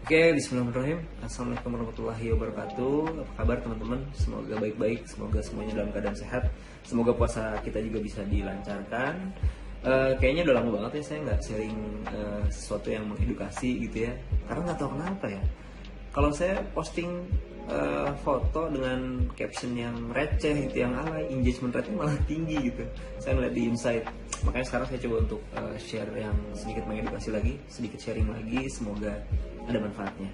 Oke, bismillahirrahmanirrahim. Assalamualaikum warahmatullahi wabarakatuh. Apa kabar teman-teman? Semoga baik-baik, semoga semuanya dalam keadaan sehat. Semoga puasa kita juga bisa dilancarkan. Kayaknya udah lama banget ya saya nggak sharing sesuatu yang mengedukasi gitu ya. Karena nggak tahu kenapa ya. Kalau saya posting foto dengan caption yang receh gitu, yang alay, engagement rate-nya malah tinggi gitu. Saya ngeliat di insight. Makanya sekarang saya coba untuk share yang sedikit mengedukasi lagi, sedikit sharing lagi, semoga ada manfaatnya.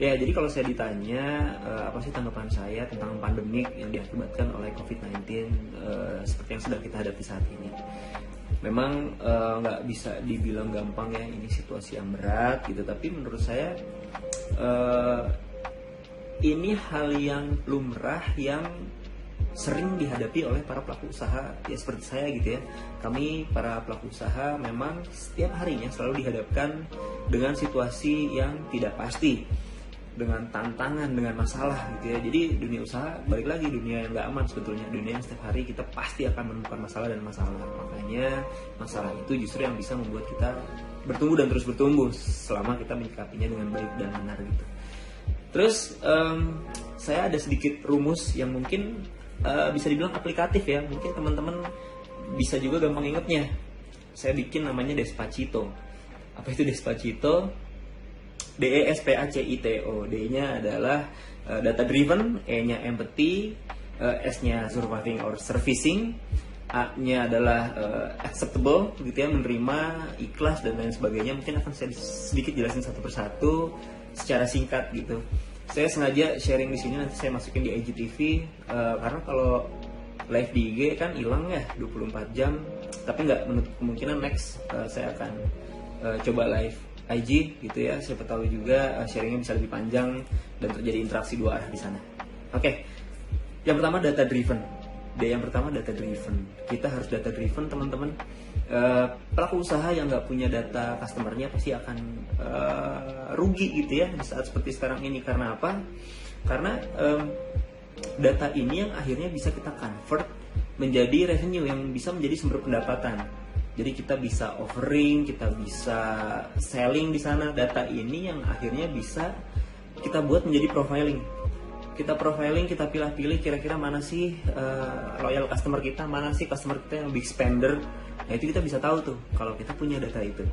Ya, jadi kalau saya ditanya apa sih tanggapan saya tentang pandemik yang diakibatkan oleh COVID-19 seperti yang sedang kita hadapi saat ini. Memang nggak bisa dibilang gampang ya, ini situasi yang berat gitu, tapi menurut saya ini hal yang lumrah yang sering dihadapi oleh para pelaku usaha ya seperti saya gitu ya. Kami para pelaku usaha memang setiap harinya selalu dihadapkan dengan situasi yang tidak pasti, dengan tantangan, dengan masalah gitu ya. Jadi dunia usaha balik lagi dunia yang nggak aman sebetulnya, dunia yang setiap hari kita pasti akan menemukan masalah dan masalah. Makanya masalah itu justru yang bisa membuat kita bertumbuh dan terus bertumbuh selama kita menyikapinya dengan baik dan benar gitu. Terus saya ada sedikit rumus yang mungkin bisa dibilang aplikatif ya, mungkin teman-teman bisa juga gampang ingetnya. Saya bikin namanya Despacito. Apa itu Despacito? DESPACITO. D-nya adalah data driven, E-nya empathy, S-nya surviving or servicing, A-nya adalah acceptable gitu ya, menerima, ikhlas dan lain sebagainya. Mungkin akan saya sedikit jelasin satu persatu secara singkat gitu. Saya sengaja sharing di sini, nanti saya masukin di IGTV karena kalau live di IG kan hilang ya 24 jam, tapi nggak menutup kemungkinan next saya akan coba live IG gitu ya, siapa tahu juga sharingnya bisa lebih panjang dan terjadi interaksi dua arah di sana. Oke. Yang pertama data driven. Yang pertama data driven. Kita harus data driven teman-teman. Pelaku usaha yang nggak punya data customernya pasti akan rugi gitu ya di saat seperti sekarang ini. Karena apa? Karena data ini yang akhirnya bisa kita convert menjadi revenue yang bisa menjadi sumber pendapatan. Jadi kita bisa offering, kita bisa selling di sana. Data ini yang akhirnya bisa kita buat menjadi profiling. Kita profiling, kita pilih-pilih kira-kira mana sih loyal customer kita, mana sih customer kita yang big spender. Nah itu kita bisa tahu tuh kalau kita punya data itu.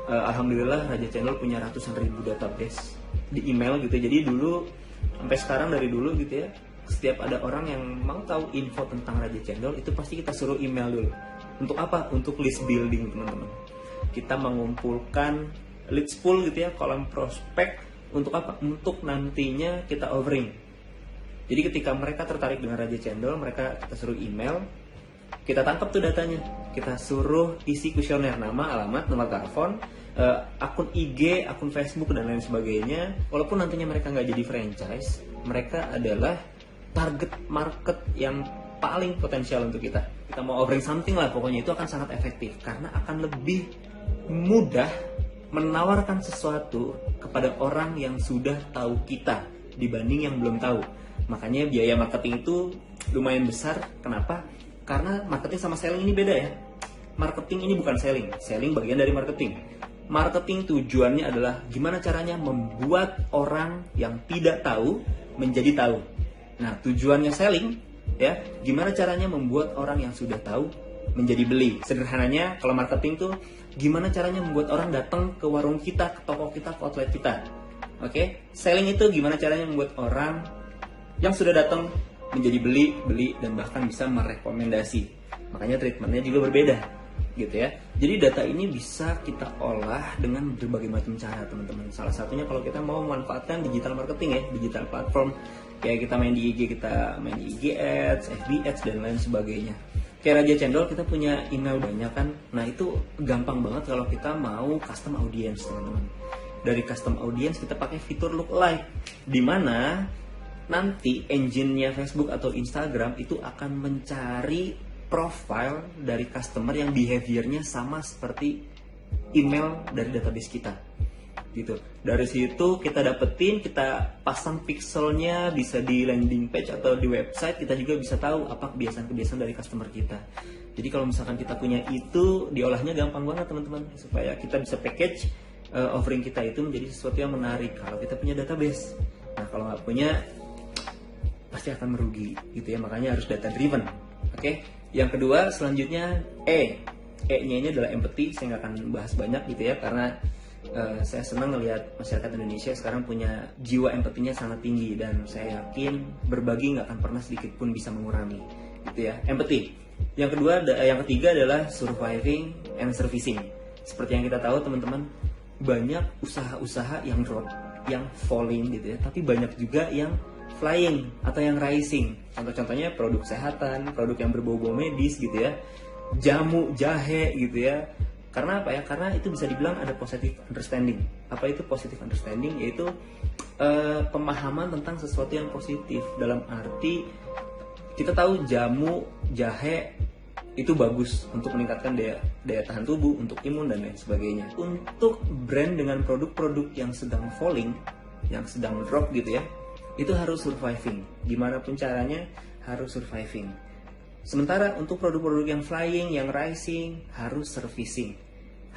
Alhamdulillah Raja Channel punya ratusan ribu database di email gitu. Jadi dulu sampai sekarang dari dulu gitu ya, setiap ada orang yang mau tahu info tentang Raja Channel itu pasti kita suruh email dulu. Untuk apa? Untuk list building teman-teman. Kita mengumpulkan leads pool gitu ya, kolom prospek. Untuk apa? Untuk nantinya kita offering. Jadi ketika mereka tertarik dengan Raja Cendol, mereka kita suruh email, kita tangkap tuh datanya, kita suruh isi kuesioner, nama, alamat, nomor telepon, akun IG, akun Facebook dan lain sebagainya. Walaupun nantinya mereka nggak jadi franchise, mereka adalah target market yang paling potensial untuk kita. Kita mau offering something lah, pokoknya itu akan sangat efektif karena akan lebih mudah menawarkan sesuatu kepada orang yang sudah tahu kita dibanding yang belum tahu. Makanya biaya marketing itu lumayan besar. Kenapa? Karena marketing sama selling ini beda ya. Marketing ini bukan selling. Selling bagian dari marketing. Marketing tujuannya adalah gimana caranya membuat orang yang tidak tahu menjadi tahu. Nah, tujuannya selling ya, gimana caranya membuat orang yang sudah tahu menjadi beli. Sederhananya kalau marketing tuh gimana caranya membuat orang datang ke warung kita, ke toko kita, ke outlet kita. Oke? Selling itu gimana caranya membuat orang yang sudah datang menjadi beli dan bahkan bisa merekomendasi. Makanya treatmentnya juga berbeda gitu ya. Jadi data ini bisa kita olah dengan berbagai macam cara teman-teman. Salah satunya kalau kita mau memanfaatkan digital marketing ya, digital platform. Kayak kita main di IG, kita main di IG Ads, FB Ads dan lain sebagainya. Kayak Raja Cendol kita punya email banyak kan. Nah itu gampang banget kalau kita mau custom audience teman-teman. Dari custom audience kita pakai fitur lookalike, di mana nanti engine-nya Facebook atau Instagram itu akan mencari profile dari customer yang behavior-nya sama seperti email dari database kita. Gitu. Dari situ kita dapetin, kita pasang pixelnya, bisa di landing page atau di website, kita juga bisa tahu apa kebiasaan-kebiasaan dari customer kita. Jadi kalau misalkan kita punya itu, diolahnya gampang banget teman-teman, supaya kita bisa package offering kita itu menjadi sesuatu yang menarik kalau kita punya database. Nah kalau nggak punya pasti akan merugi gitu ya, makanya harus data driven. Oke, yang kedua selanjutnya E-nya ini adalah empathy. Saya nggak akan bahas banyak gitu ya, karena saya senang melihat masyarakat Indonesia sekarang punya jiwa empatinya sangat tinggi, dan saya yakin berbagi nggak akan pernah sedikit pun bisa mengurangi gitu ya, empathy. Yang ketiga adalah surviving and servicing. Seperti yang kita tahu teman-teman, banyak usaha-usaha yang drop, yang falling gitu ya, tapi banyak juga yang flying atau yang rising. Contoh-contohnya produk kesehatan, produk yang berbau-bau medis gitu ya, jamu, jahe gitu ya. Karena apa ya? Karena itu bisa dibilang ada positive understanding. Apa itu positive understanding? Yaitu pemahaman tentang sesuatu yang positif. Dalam arti kita tahu jamu, jahe itu bagus untuk meningkatkan daya tahan tubuh, untuk imun dan lain sebagainya. Untuk brand dengan produk-produk yang sedang falling, yang sedang drop gitu ya, itu harus surviving. Gimana pun caranya harus surviving. Sementara untuk produk-produk yang flying, yang rising, harus servicing.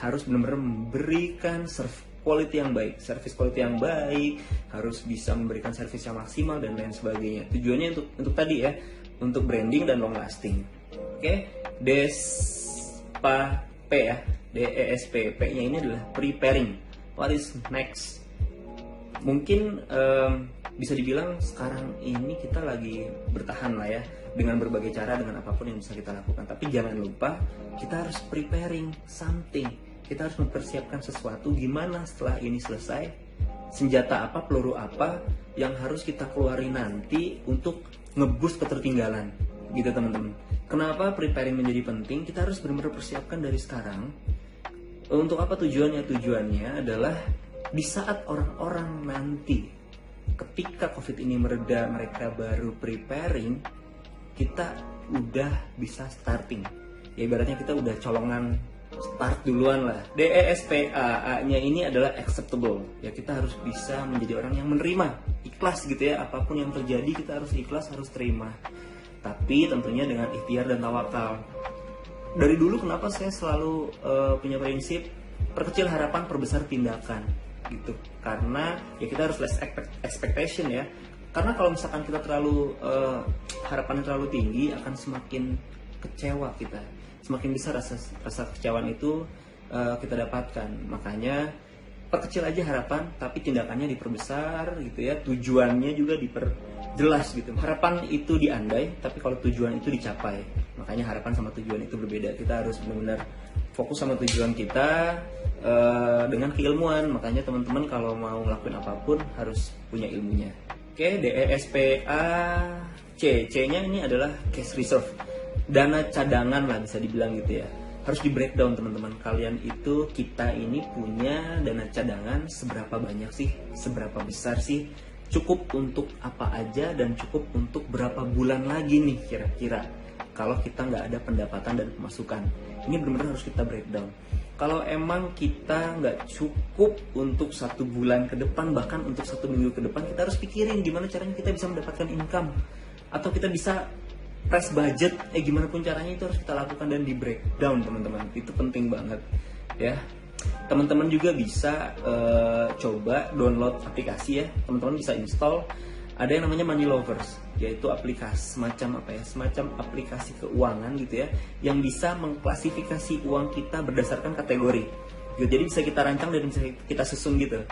Harus benar-benar memberikan quality yang baik, service quality yang baik, harus bisa memberikan service yang maksimal dan lain sebagainya. Tujuannya untuk tadi ya, untuk branding dan long lasting. Oke, DESP ya, DESP. P-nya ini adalah preparing. What is next? Mungkin bisa dibilang sekarang ini kita lagi bertahan lah ya, dengan berbagai cara, dengan apapun yang bisa kita lakukan. Tapi jangan lupa kita harus preparing something. Kita harus mempersiapkan sesuatu. Gimana setelah ini selesai, senjata apa, peluru apa yang harus kita keluarin nanti untuk ngeboost ketertinggalan gitu teman-teman. Kenapa preparing menjadi penting? Kita harus benar-benar persiapkan dari sekarang. Untuk apa tujuannya? Tujuannya adalah di saat orang-orang nanti, ketika COVID ini mereda, mereka baru preparing, kita udah bisa starting. Ya ibaratnya kita udah colongan start duluan lah. DESPA, A-nya ini adalah acceptable. Ya kita harus bisa menjadi orang yang menerima, ikhlas gitu ya. Apapun yang terjadi kita harus ikhlas, harus terima. Tapi tentunya dengan ikhtiar dan tawakal. Dari dulu kenapa saya selalu punya prinsip perkecil harapan, perbesar tindakan gitu. Karena ya kita harus less expectation ya. Karena kalau misalkan kita terlalu harapannya terlalu tinggi, akan semakin kecewa kita. Semakin besar rasa kecewaan itu kita dapatkan. Makanya perkecil aja harapan, tapi tindakannya diperbesar gitu ya. Tujuannya juga diperjelas gitu. Harapan itu diandai, tapi kalau tujuan itu dicapai. Makanya harapan sama tujuan itu berbeda. Kita harus benar-benar fokus sama tujuan kita dengan keilmuan. Makanya teman-teman kalau mau ngelakuin apapun harus punya ilmunya. Oke, DESPA C. C-nya ini adalah cash reserve. Dana cadangan lah bisa dibilang gitu ya. Harus di breakdown teman-teman. Kalian itu, kita ini punya dana cadangan seberapa banyak sih? Seberapa besar sih? Cukup untuk apa aja dan cukup untuk berapa bulan lagi nih kira-kira? Kalau kita nggak ada pendapatan dan pemasukan. Ini benar-benar harus kita breakdown. Kalau emang kita nggak cukup untuk 1 bulan ke depan, bahkan untuk 1 minggu ke depan, kita harus pikirin gimana caranya kita bisa mendapatkan income. Atau kita bisa press budget, gimana pun caranya itu harus kita lakukan dan di breakdown teman-teman. Itu penting banget ya. Teman-teman juga bisa coba download aplikasi ya. Teman-teman bisa install. Ada yang namanya Money Lovers, yaitu aplikasi semacam aplikasi keuangan gitu ya, yang bisa mengklasifikasi uang kita berdasarkan kategori. Jadi bisa kita rancang dan bisa kita susun gitu.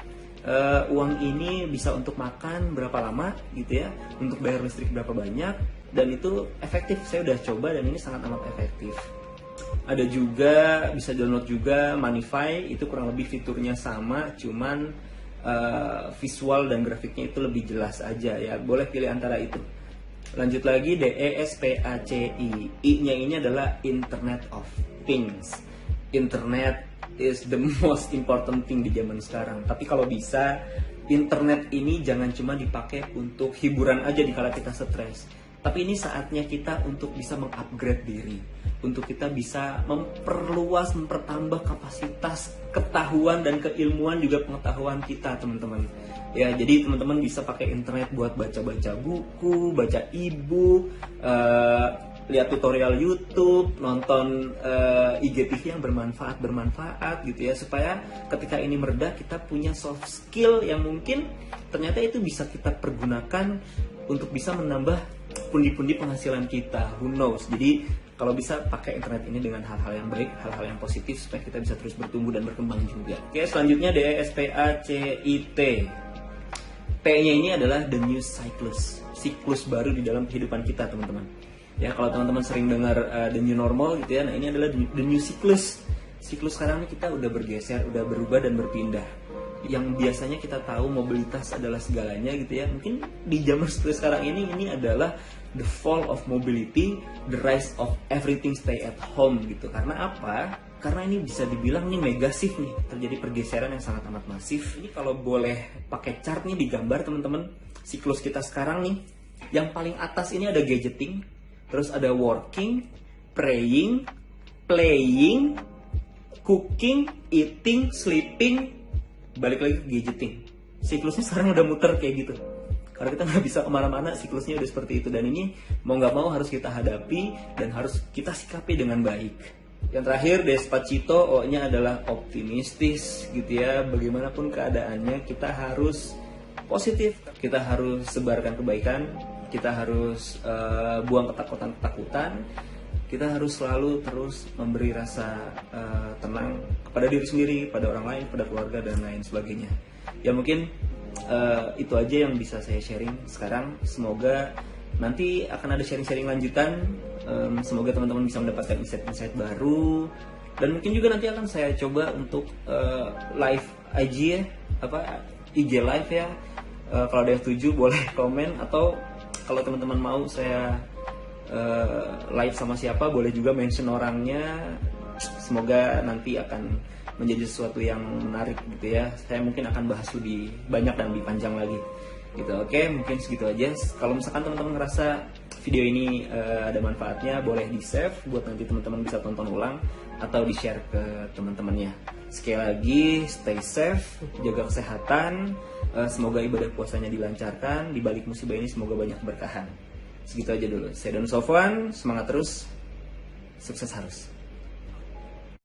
Uang ini bisa untuk makan berapa lama gitu ya, untuk bayar listrik berapa banyak, dan itu efektif. Saya udah coba dan ini sangat amat efektif. Ada juga bisa download juga Moneyfy, itu kurang lebih fiturnya sama, cuman visual dan grafiknya itu lebih jelas aja ya. Boleh pilih antara itu. Lanjut lagi, DESPACI. I-nya ini adalah Internet of Things. Internet is the most important thing di zaman sekarang. Tapi kalau bisa, internet ini jangan cuma dipakai untuk hiburan aja dikala kita stres. Tapi ini saatnya kita untuk bisa mengupgrade diri, untuk kita bisa memperluas, mempertambah kapasitas ketahuan dan keilmuan juga pengetahuan kita teman-teman. Ya, jadi teman-teman bisa pakai internet buat baca-baca buku, baca e-book, lihat tutorial YouTube, nonton IGTV yang bermanfaat gitu ya, supaya ketika ini mereda kita punya soft skill yang mungkin ternyata itu bisa kita pergunakan untuk bisa menambah pundi-pundi penghasilan kita. Who knows? Jadi kalau bisa pakai internet ini dengan hal-hal yang baik, hal-hal yang positif supaya kita bisa terus bertumbuh dan berkembang juga. Oke, selanjutnya DESPACIT. P-nya ini adalah the new cyclus, siklus baru di dalam kehidupan kita, teman-teman. Ya, kalau teman-teman sering dengar the new normal gitu ya, nah ini adalah the new cyclus. Siklus sekarang ini kita udah bergeser, udah berubah dan berpindah. Yang biasanya kita tahu mobilitas adalah segalanya gitu ya, mungkin di zaman seperti sekarang ini adalah the fall of mobility, the rise of everything stay at home gitu. Karena apa? Karena ini bisa dibilang nih megasif nih, terjadi pergeseran yang sangat amat masif. Ini kalau boleh pakai chart nih digambar teman-teman, siklus kita sekarang nih, yang paling atas ini ada gadgeting, terus ada working, praying, playing, cooking, eating, sleeping, balik lagi ke gadgeting. Siklusnya sekarang udah muter kayak gitu. Karena kita nggak bisa kemana-mana, siklusnya udah seperti itu. Dan ini mau nggak mau harus kita hadapi dan harus kita sikapi dengan baik. Yang terakhir, Despacito, O-nya adalah optimistis gitu ya. Bagaimanapun keadaannya, kita harus positif. Kita harus sebarkan kebaikan. Kita harus buang ketakutan-ketakutan. Kita harus selalu terus memberi rasa tenang kepada diri sendiri, pada orang lain, pada keluarga, dan lain sebagainya. Ya mungkin itu aja yang bisa saya sharing sekarang. Semoga nanti akan ada sharing-sharing lanjutan. Semoga teman-teman bisa mendapatkan insight-insight baru. Dan mungkin juga nanti akan saya coba untuk live IG ya, IG live ya. Kalau ada yang setuju boleh komen, atau kalau teman-teman mau saya live sama siapa boleh juga mention orangnya. Semoga nanti akan menjadi sesuatu yang menarik gitu ya. Saya mungkin akan bahas lebih banyak dan lebih panjang lagi gitu. Oke, mungkin segitu aja. Kalau misalkan teman-teman ngerasa video ini ada manfaatnya, boleh di save buat nanti teman-teman bisa tonton ulang atau di share ke teman-temannya. Sekali lagi, stay safe, jaga kesehatan. Semoga ibadah puasanya dilancarkan. Di balik musibah ini semoga banyak berkahan. Segitu aja dulu. Saya Don Sofwan, semangat terus, sukses harus.